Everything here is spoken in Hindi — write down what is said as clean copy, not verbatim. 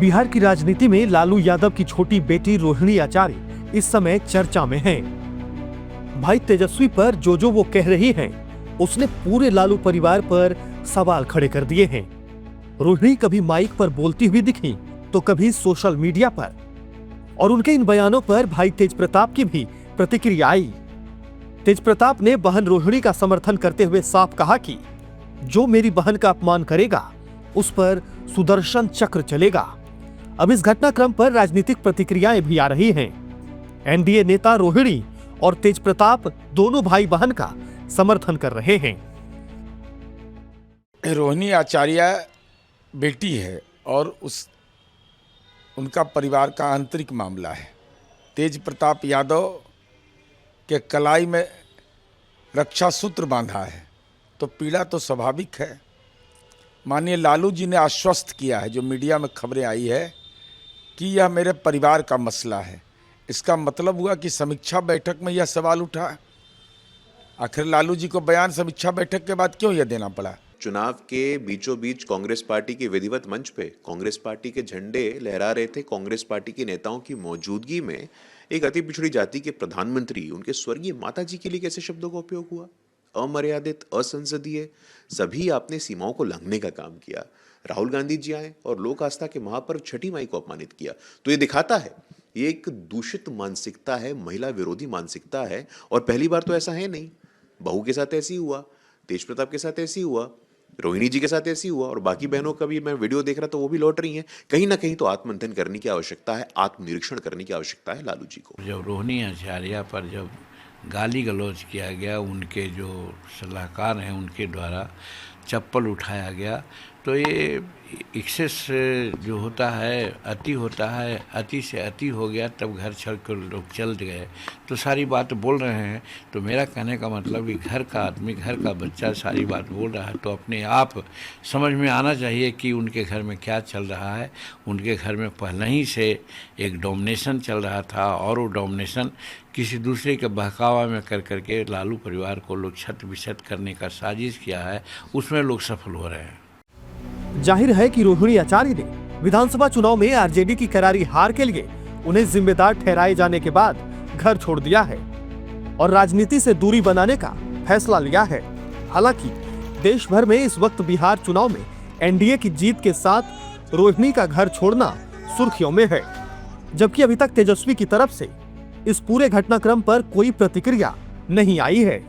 बिहार की राजनीति में लालू यादव की छोटी बेटी रोहिणी आचार्य इस समय चर्चा में हैं। भाई तेजस्वी पर जो वो कह रही हैं, उसने पूरे लालू परिवार पर सवाल खड़े कर दिए हैं। रोहिणी कभी माइक पर बोलती हुई दिखी तो कभी सोशल मीडिया पर, और उनके इन बयानों पर भाई तेज प्रताप की भी प्रतिक्रिया आई। तेज प्रताप ने बहन रोहिणी का समर्थन करते हुए साफ कहा कि जो मेरी बहन का अपमान करेगा उस पर सुदर्शन चक्र चलेगा। अब इस घटनाक्रम पर राजनीतिक प्रतिक्रियाएं भी आ रही हैं। एनडीए नेता रोहिणी और तेज प्रताप दोनों भाई बहन का समर्थन कर रहे हैं। रोहिणी आचार्य बेटी है और उनका परिवार का आंतरिक मामला है। तेज प्रताप यादव के कलाई में रक्षा सूत्र बांधा है तो पीड़ा तो स्वाभाविक है। माननीय लालू जी ने आश्वस्त किया है, जो मीडिया में खबरें आई है कि यह मेरे परिवार का मसला है। इसका मतलब हुआ कि समीक्षा बैठक में यह सवाल उठा। आखिर लालू जी को बयान समीक्षा बैठक के बाद क्यों यह देना पड़ा? चुनाव के बीचों बीच कांग्रेस पार्टी के विधिवत मंच पे कांग्रेस पार्टी के झंडे लहरा रहे थे। कांग्रेस पार्टी के नेताओं की मौजूदगी में एक अति पिछड़ी जाति के प्रधानमंत्री, उनके स्वर्गीय माता जी के लिए कैसे शब्दों का उपयोग हुआ? अमर्यादित, असंसदीय, सभी आपने सीमाओं को लांघने का काम किया। राहुल गांधी जी आए और लोक आस्था के महापर्व छठी माई को अपमानित किया। तो ये दिखाता है, ये एक दूषित मानसिकता है, महिला विरोधी मानसिकता है। और पहली बार तो ऐसा है नहीं, बहू के साथ ऐसी हुआ, तेज प्रताप के साथ ऐसी हुआ, रोहिणी जी के साथ ऐसी हुआ, और बाकी बहनों का भी मैं वीडियो देख रहा तो वो भी लौट रही हैं। कहीं ना कहीं तो आत्ममंथन करने की आवश्यकता है, आत्मनिरीक्षण करने की आवश्यकता है लालू जी को। जब रोहिणी आचार्य पर जब गाली गलौज किया गया, उनके जो सलाहकार हैं उनके द्वारा चप्पल उठाया गया, तो ये एक्सेस जो होता है, अति होता है, अति से अति हो गया, तब घर छोड़ कर लोग चल गए। तो सारी बात बोल रहे हैं। तो मेरा कहने का मतलब कि घर का आदमी, घर का बच्चा सारी बात बोल रहा है तो अपने आप समझ में आना चाहिए कि उनके घर में क्या चल रहा है। उनके घर में पहले ही से एक डोमिनेशन चल रहा था, और वो डोमिनेशन किसी दूसरे के बहकावा में कर करके लालू परिवार को लोग छत बिछत करने का साजिश किया है, उसमें लोग सफल हो रहे हैं। जाहिर है कि रोहिणी आचार्य ने विधानसभा चुनाव में आरजेडी की करारी हार के लिए उन्हें जिम्मेदार ठहराए जाने के बाद घर छोड़ दिया है और राजनीति से दूरी बनाने का फैसला लिया है। हालांकि देश भर में इस वक्त बिहार चुनाव में एनडीए की जीत के साथ रोहिणी का घर छोड़ना सुर्खियों में है, जबकि अभी तक तेजस्वी की तरफ से इस पूरे घटनाक्रम पर कोई प्रतिक्रिया नहीं आई है।